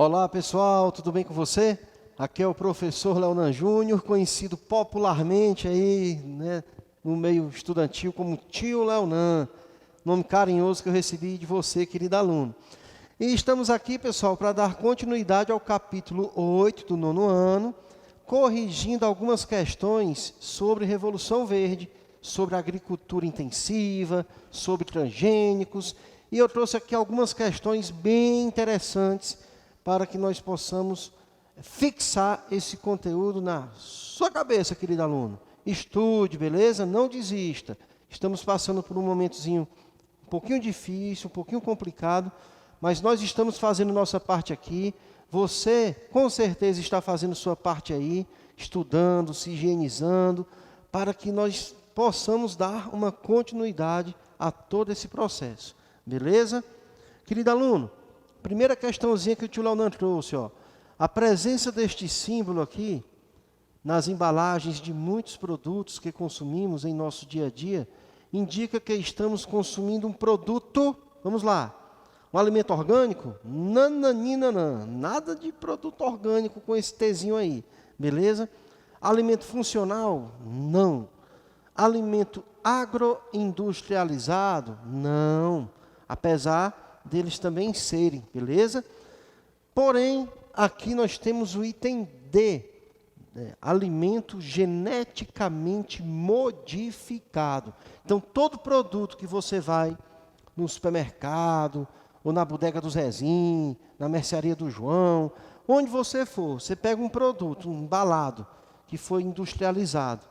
Olá pessoal, tudo bem com você? Aqui é o professor Leonan Júnior, conhecido popularmente aí, né, no meio estudantil como Tio Leonan, nome carinhoso que eu recebi de você, querido aluno. E estamos aqui, pessoal, para dar continuidade ao capítulo 8 do nono ano, corrigindo algumas questões sobre Revolução Verde, sobre agricultura intensiva, sobre transgênicos, e eu trouxe aqui algumas questões bem interessantes para que nós possamos fixar esse conteúdo na sua cabeça, querido aluno. Estude, beleza? Não desista. Estamos passando por um momentozinho um pouquinho difícil, um pouquinho complicado, mas nós estamos fazendo nossa parte aqui. Você, com certeza, está fazendo sua parte aí, estudando, se higienizando, para que nós possamos dar uma continuidade a todo esse processo. Beleza? Querido aluno, primeira questãozinha que o tio Leonan trouxe, ó. A presença deste símbolo aqui, nas embalagens de muitos produtos que consumimos em nosso dia a dia, indica que estamos consumindo um produto, vamos lá, um alimento orgânico? Nananina, nada de produto orgânico com esse Tzinho aí, beleza? Alimento funcional? Não. Alimento agroindustrializado? Não. Apesar deles também serem, beleza? Porém, aqui nós temos o item D, alimento geneticamente modificado. Então, todo produto que você vai no supermercado, ou na bodega do Zezinho, na mercearia do João, onde você for, você pega um produto, um embalado, que foi industrializado,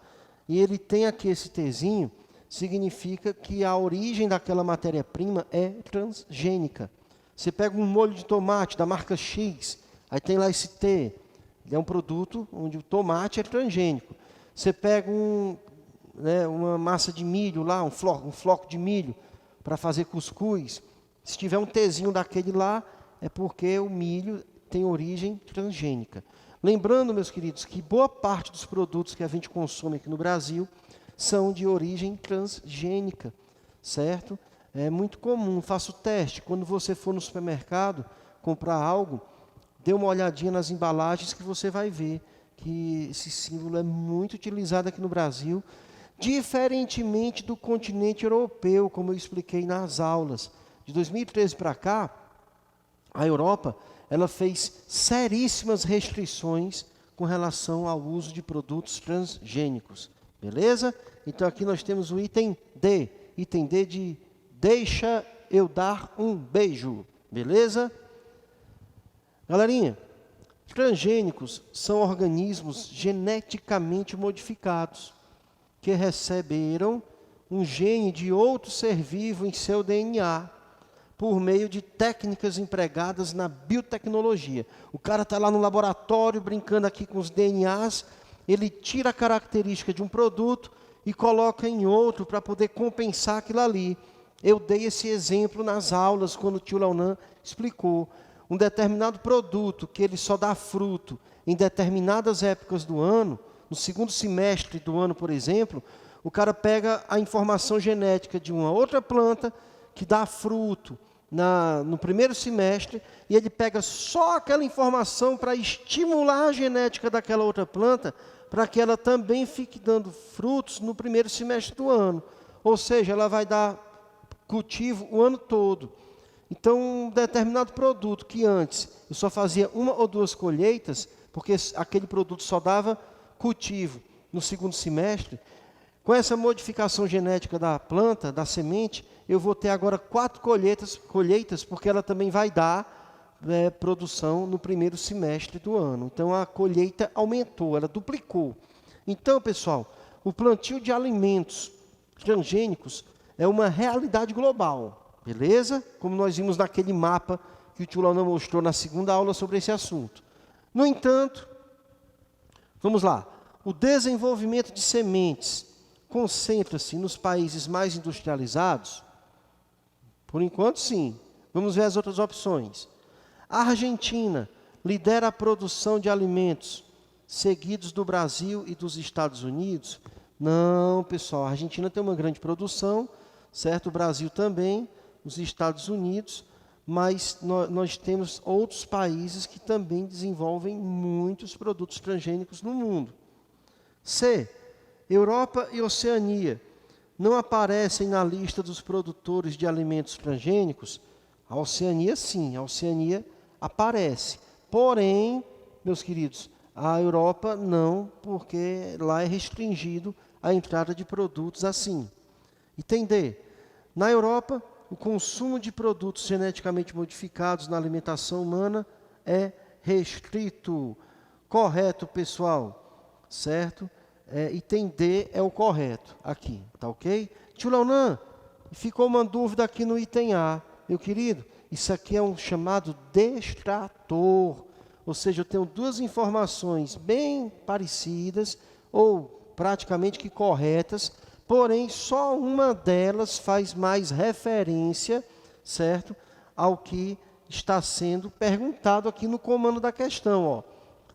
e ele tem aqui esse Tzinho, significa que a origem daquela matéria-prima é transgênica. Você pega um molho de tomate da marca X, aí tem lá esse T, é um produto onde o tomate é transgênico. Você pega uma massa de milho lá, um floco de milho, para fazer cuscuz, se tiver um Tzinho daquele lá, é porque o milho tem origem transgênica. Lembrando, meus queridos, que boa parte dos produtos que a gente consome aqui no Brasil são de origem transgênica, certo? É muito comum, faça o teste. Quando você for no supermercado comprar algo, dê uma olhadinha nas embalagens que você vai ver que esse símbolo é muito utilizado aqui no Brasil, diferentemente do continente europeu, como eu expliquei nas aulas. De 2013 para cá, a Europa ela fez seríssimas restrições com relação ao uso de produtos transgênicos. Beleza? Então aqui nós temos o item D. Item D de deixa eu dar um beijo. Beleza? Galerinha, transgênicos são organismos geneticamente modificados que receberam um gene de outro ser vivo em seu DNA por meio de técnicas empregadas na biotecnologia. O cara está lá no laboratório brincando aqui com os DNAs, ele tira a característica de um produto e coloca em outro para poder compensar aquilo ali. Eu dei esse exemplo nas aulas, quando o tio Leonan explicou. Um determinado produto que ele só dá fruto em determinadas épocas do ano, no segundo semestre do ano, por exemplo, o cara pega a informação genética de uma outra planta que dá fruto no primeiro semestre, e ele pega só aquela informação para estimular a genética daquela outra planta, para que ela também fique dando frutos no primeiro semestre do ano. Ou seja, ela vai dar cultivo o ano todo. Então, um determinado produto que antes eu só fazia uma ou duas colheitas, porque aquele produto só dava cultivo no segundo semestre, com essa modificação genética da planta, da semente, eu vou ter agora 4 colheitas, porque ela também vai dar produção no primeiro semestre do ano. Então, a colheita aumentou, ela duplicou. Então, pessoal, o plantio de alimentos transgênicos é uma realidade global, beleza? Como nós vimos naquele mapa que o tio Leonan mostrou na segunda aula sobre esse assunto. No entanto, vamos lá, o desenvolvimento de sementes concentra-se nos países mais industrializados? Por enquanto, sim. Vamos ver as outras opções. A Argentina lidera a produção de alimentos, seguidos do Brasil e dos Estados Unidos? Não, pessoal, a Argentina tem uma grande produção, certo? O Brasil também, os Estados Unidos, mas nós temos outros países que também desenvolvem muitos produtos transgênicos no mundo. C. Europa e Oceania não aparecem na lista dos produtores de alimentos transgênicos? A Oceania, sim, a Oceania aparece. Porém, meus queridos, a Europa não, porque lá é restringido a entrada de produtos assim. Item D. Na Europa, o consumo de produtos geneticamente modificados na alimentação humana é restrito. Correto, pessoal? Certo? Item D é o correto aqui, tá ok? Tio Leonan, ficou uma dúvida aqui no item A. Meu querido, isso aqui é um chamado destrator. Ou seja, eu tenho duas informações bem parecidas, ou praticamente que corretas, porém só uma delas faz mais referência, certo, ao que está sendo perguntado aqui no comando da questão. Ó.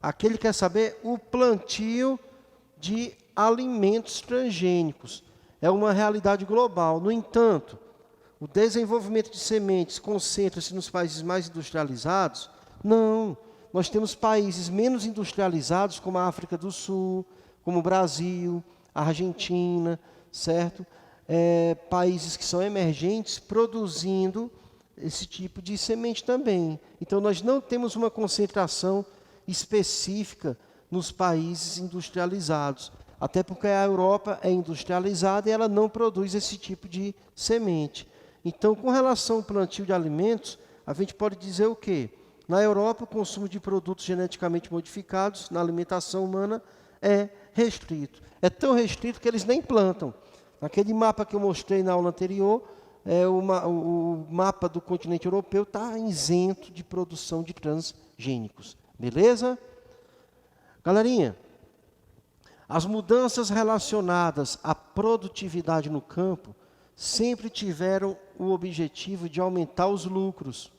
Aqui ele quer saber o plantio de alimentos transgênicos. É uma realidade global. No entanto, o desenvolvimento de sementes concentra-se nos países mais industrializados? Não. Nós temos países menos industrializados, como a África do Sul, como o Brasil, a Argentina, certo? Países que são emergentes produzindo esse tipo de semente também. Então, nós não temos uma concentração específica nos países industrializados. Até porque a Europa é industrializada e ela não produz esse tipo de semente. Então, com relação ao plantio de alimentos, a gente pode dizer o quê? Na Europa, o consumo de produtos geneticamente modificados na alimentação humana é restrito. É tão restrito que eles nem plantam. Naquele mapa que eu mostrei na aula anterior, o mapa do continente europeu está isento de produção de transgênicos. Beleza? Galerinha, as mudanças relacionadas à produtividade no campo sempre tiveram o objetivo de aumentar os lucros,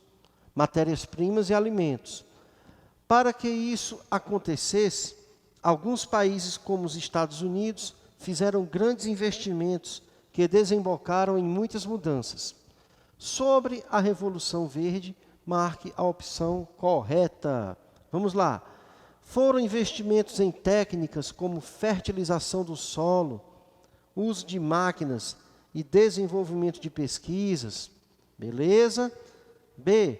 matérias-primas e alimentos. Para que isso acontecesse, alguns países, como os Estados Unidos, fizeram grandes investimentos que desembocaram em muitas mudanças. Sobre a Revolução Verde, marque a opção correta. Vamos lá. Foram investimentos em técnicas como fertilização do solo, uso de máquinas e desenvolvimento de pesquisas. Beleza? B.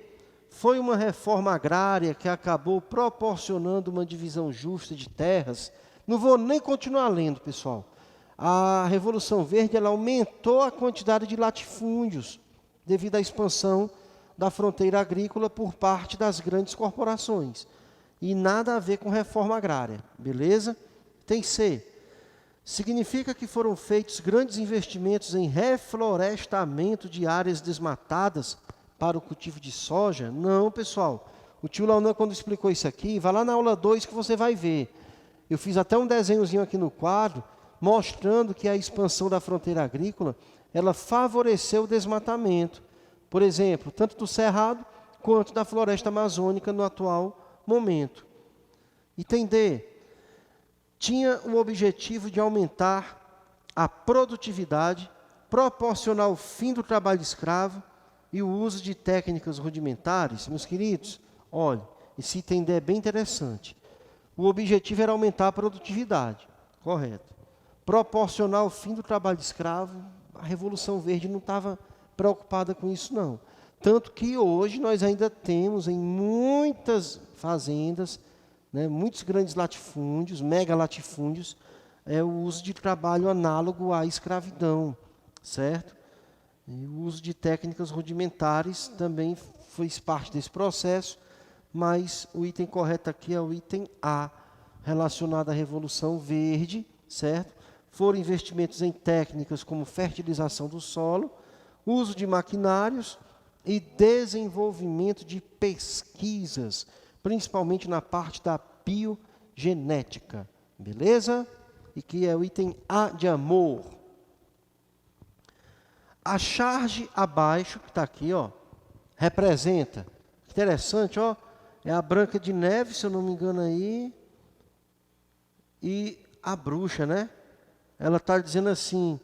Foi uma reforma agrária que acabou proporcionando uma divisão justa de terras. Não vou nem continuar lendo, pessoal. A Revolução Verde ela aumentou a quantidade de latifúndios devido à expansão da fronteira agrícola por parte das grandes corporações. E nada a ver com reforma agrária, beleza? Tem C. Significa que foram feitos grandes investimentos em reflorestamento de áreas desmatadas para o cultivo de soja? Não, pessoal. O tio Leonan, quando explicou isso aqui, vai lá na aula 2 que você vai ver. Eu fiz até um desenhozinho aqui no quadro, mostrando que a expansão da fronteira agrícola, ela favoreceu o desmatamento. Por exemplo, tanto do cerrado quanto da floresta amazônica no atual momento. Item D. Tinha o objetivo de aumentar a produtividade, proporcionar o fim do trabalho escravo e o uso de técnicas rudimentares. Meus queridos, olha, esse item D é bem interessante. O objetivo era aumentar a produtividade, correto. Proporcionar o fim do trabalho escravo, a Revolução Verde não estava preocupada com isso, não. Tanto que hoje nós ainda temos em muitas fazendas, né, muitos grandes latifúndios, mega latifúndios, o uso de trabalho análogo à escravidão, certo? E o uso de técnicas rudimentares também fez parte desse processo, mas o item correto aqui é o item A, relacionado à Revolução Verde, certo? Foram investimentos em técnicas como fertilização do solo, uso de maquinários e desenvolvimento de pesquisas, principalmente na parte da biogenética, beleza? E que é o item A de amor. A charge abaixo, que está aqui, ó, representa, interessante, ó, é a Branca de Neve, se eu não me engano aí, e a bruxa, né? Ela está dizendo assim,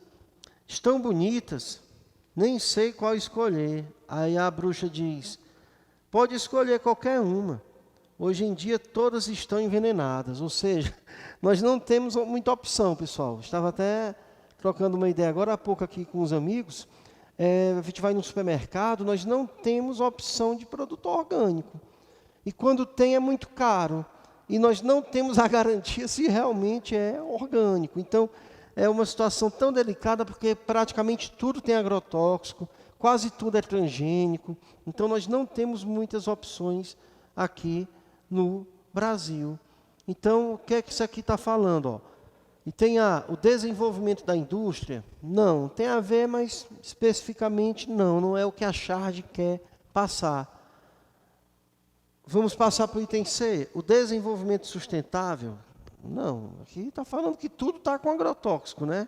estão bonitas, nem sei qual escolher. Aí a bruxa diz: pode escolher qualquer uma. Hoje em dia todas estão envenenadas, ou seja, nós não temos muita opção, pessoal. Estava até trocando uma ideia agora há pouco aqui com os amigos. A gente vai no supermercado, nós não temos opção de produto orgânico. E quando tem é muito caro. E nós não temos a garantia se realmente é orgânico. Então, é uma situação tão delicada porque praticamente tudo tem agrotóxico, quase tudo é transgênico. Então, nós não temos muitas opções aqui no Brasil. Então, o que é que isso aqui está falando? Ó? E tem o desenvolvimento da indústria? Não, tem a ver, mas especificamente não é o que a charge quer passar. Vamos passar para o item C, o desenvolvimento sustentável? Não, aqui está falando que tudo está com agrotóxico, né?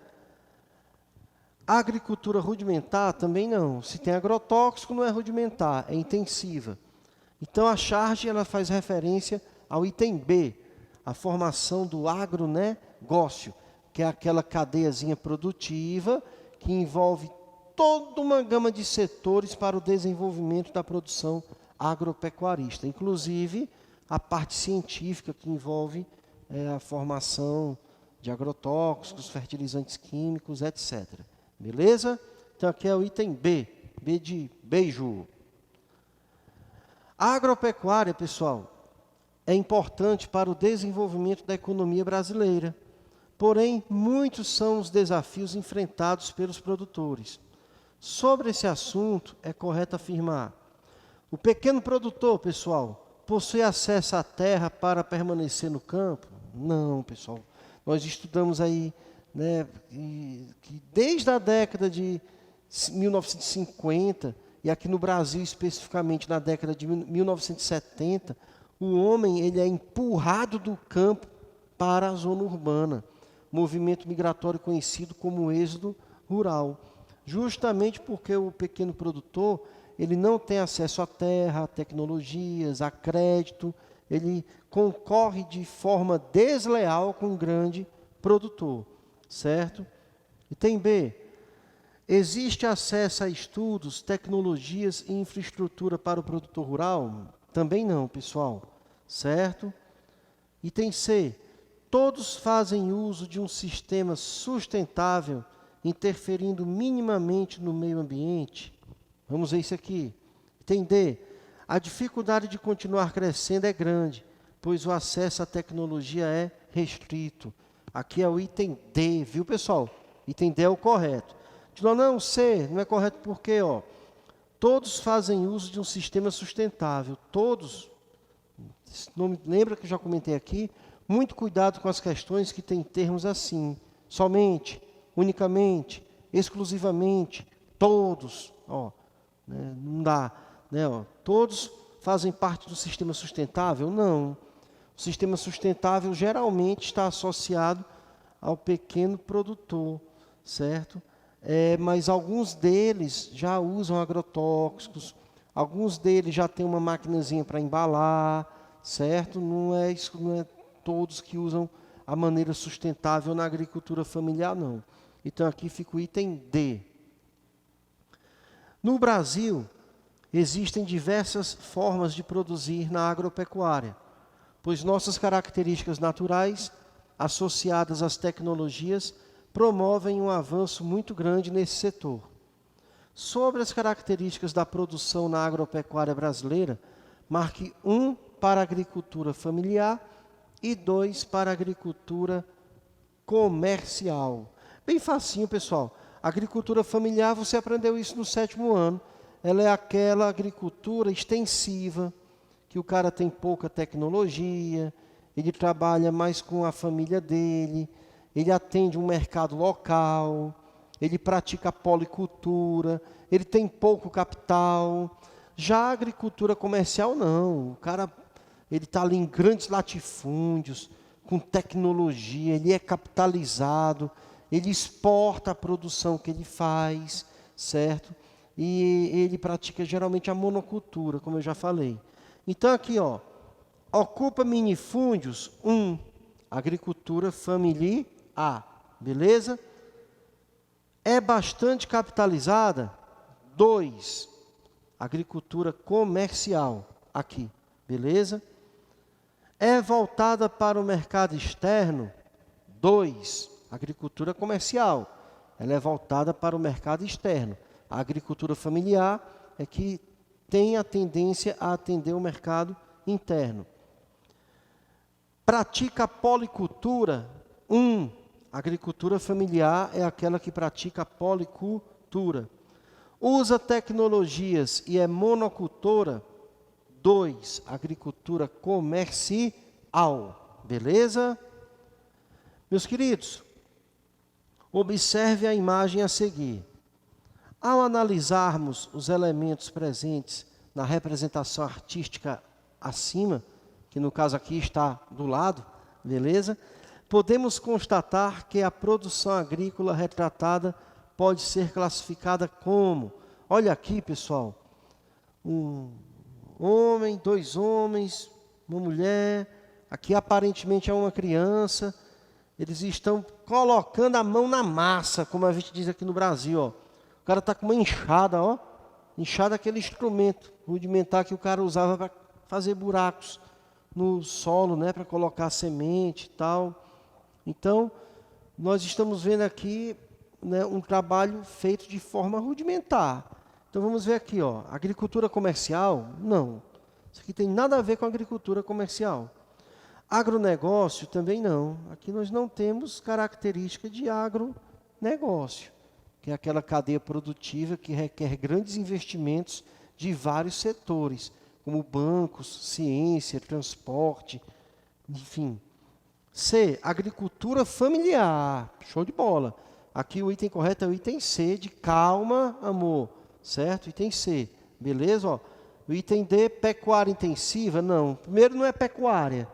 A agricultura rudimentar também não. Se tem agrotóxico, não é rudimentar, é intensiva. Então, a charge ela faz referência ao item B, a formação do agronegócio, que é aquela cadeiazinha produtiva que envolve toda uma gama de setores para o desenvolvimento da produção agropecuarista, inclusive a parte científica que envolve a formação de agrotóxicos, fertilizantes químicos, etc. Beleza? Então aqui é o item B, B de beijo. A agropecuária, pessoal, é importante para o desenvolvimento da economia brasileira. Porém, muitos são os desafios enfrentados pelos produtores. Sobre esse assunto, é correto afirmar: o pequeno produtor, pessoal, possui acesso à terra para permanecer no campo? Não, pessoal. Nós estudamos aí, né, que desde a década de 1950, e aqui no Brasil especificamente na década de 1970, o homem ele é empurrado do campo para a zona urbana, movimento migratório conhecido como êxodo rural, justamente porque o pequeno produtor ele não tem acesso à terra, a tecnologias, a crédito, ele concorre de forma desleal com o grande produtor, certo? Item B, existe acesso a estudos, tecnologias e infraestrutura para o produtor rural? Também não, pessoal, certo? Item C, todos fazem uso de um sistema sustentável, interferindo minimamente no meio ambiente? Vamos ver isso aqui. Item D, a dificuldade de continuar crescendo é grande, pois o acesso à tecnologia é restrito. Aqui é o item D, viu, pessoal? Item D é o correto. Não, C, não é correto porque, todos fazem uso de um sistema sustentável. Todos, não lembra que eu já comentei aqui? Muito cuidado com as questões que têm termos assim: somente, unicamente, exclusivamente, todos. Não dá, né? Todos fazem parte do sistema sustentável? Não. O sistema sustentável geralmente está associado ao pequeno produtor, certo? Mas alguns deles já usam agrotóxicos, alguns deles já têm uma maquinazinha para embalar, certo? Não é todos que usam a maneira sustentável na agricultura familiar, não. Então aqui fica o item D. No Brasil, existem diversas formas de produzir na agropecuária, pois nossas características naturais, associadas às tecnologias, promovem um avanço muito grande nesse setor. Sobre as características da produção na agropecuária brasileira, marque 1 para a agricultura familiar e 2 para a agricultura comercial. Bem facinho, pessoal. Agricultura familiar, você aprendeu isso no 7º ano. Ela é aquela agricultura extensiva, que o cara tem pouca tecnologia, ele trabalha mais com a família dele, ele atende um mercado local, ele pratica policultura, ele tem pouco capital. Já a agricultura comercial, não. O cara ele está ali em grandes latifúndios, com tecnologia, ele é capitalizado, ele exporta a produção que ele faz, certo? E ele pratica geralmente a monocultura, como eu já falei. Então aqui, ocupa minifúndios 1, agricultura familiar, beleza? É bastante capitalizada? 2, agricultura comercial, aqui, beleza? É voltada para o mercado externo, 2, agricultura comercial. Ela é voltada para o mercado externo. A agricultura familiar é que tem a tendência a atender o mercado interno. Pratica policultura, 1, agricultura familiar é aquela que pratica policultura. Usa tecnologias e é monocultora, 2, agricultura comercial. Beleza? Meus queridos, observe a imagem a seguir. Ao analisarmos os elementos presentes na representação artística acima, que no caso aqui está do lado, beleza? Podemos constatar que a produção agrícola retratada pode ser classificada como, olha aqui, pessoal, um homem, 2 homens, uma mulher, aqui aparentemente é uma criança, eles estão colocando a mão na massa, como a gente diz aqui no Brasil, ó. O cara está com uma enxada, ó, enxada é aquele instrumento rudimentar que o cara usava para fazer buracos no solo, né, para colocar semente e tal. Então, nós estamos vendo aqui, né, um trabalho feito de forma rudimentar. Então, vamos ver aqui, ó, agricultura comercial? Não. Isso aqui tem nada a ver com agricultura comercial. Agronegócio? Também não. Aqui nós não temos característica de agronegócio, que é aquela cadeia produtiva que requer grandes investimentos de vários setores, como bancos, ciência, transporte, enfim. C, agricultura familiar. Show de bola. Aqui o item correto é o item C, de calma, amor. Certo? Item C. Beleza? Ó. O item D, pecuária intensiva. Não. Primeiro não é pecuária.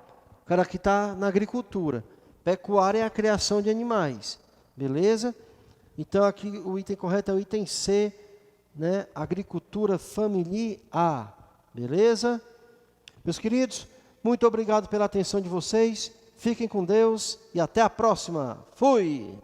O cara aqui está na agricultura. Pecuária é a criação de animais. Beleza? Então aqui o item correto é o item C, né? Agricultura familiar. Beleza? Meus queridos, muito obrigado pela atenção de vocês. Fiquem com Deus e até a próxima. Fui!